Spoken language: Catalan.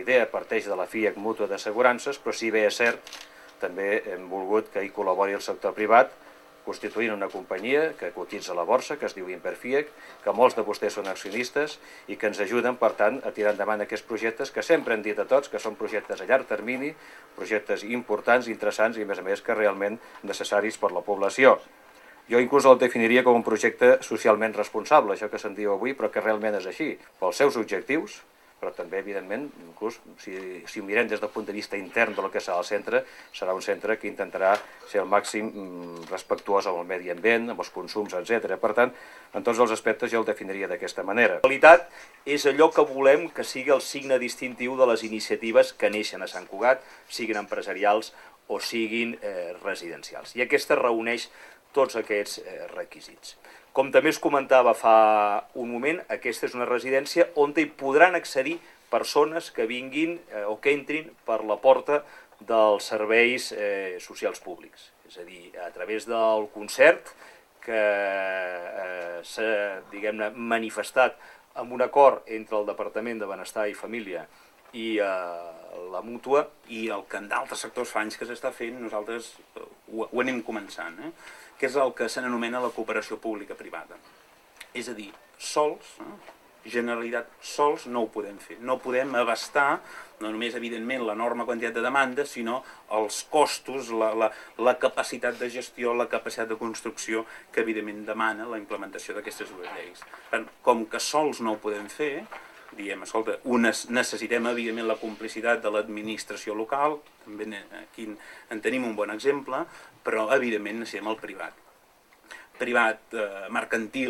idea parteix de la FIEC Mútua d'Assegurances, però si bé és cert, també hem volgut que hi col·labori el sector privat, constituint una companyia que cotitza a la borsa, que es diu Imperfiec, que molts de vostès són accionistes i que ens ajuden, per tant, a tirar endavant aquests projectes que sempre hem dit a tots que són projectes a llarg termini, projectes importants, interessants i, a més, que realment necessaris per la població. Jo inclús el definiria com un projecte socialment responsable, això que se'n diu avui, però que realment és així, pels seus objectius, però també, evidentment, inclús si ho mirem des del punt de vista intern del que serà el centre, serà un centre que intentarà ser al màxim respectuós amb el medi ambient, amb els consums, etc. Per tant, en tots els aspectes jo el definiria d'aquesta manera. La qualitat és allò que volem que sigui el signe distintiu de les iniciatives que neixen a Sant Cugat, siguin empresarials o siguin residencials. I aquesta reuneix tots aquests requisits. Com també es comentava fa un moment, aquesta és una residència on hi podran accedir persones que vinguin o que entrin per la porta dels serveis socials públics. És a dir, a través del concert que s'ha, diguem-ne, manifestat amb un acord entre el Departament de Benestar i Família i la Mútua. I el que en d'altres sectors fa anys que s'està fent, nosaltres ho anem començant, que és el que se n'anomena la cooperació pública-privada. És a dir, sols, Generalitat, sols no ho podem fer. No podem abastar, no només, evidentment, l'enorme quantitat de demandes, sinó els costos, la capacitat de gestió, la capacitat de construcció que, evidentment, demana la implementació d'aquestes dues lleis. Com que sols no ho podem fer, diem, escolta, necessitem, evidentment, la complicitat de l'administració local, també aquí en tenim un bon exemple, però, evidentment, necessitem el privat. Privat mercantil,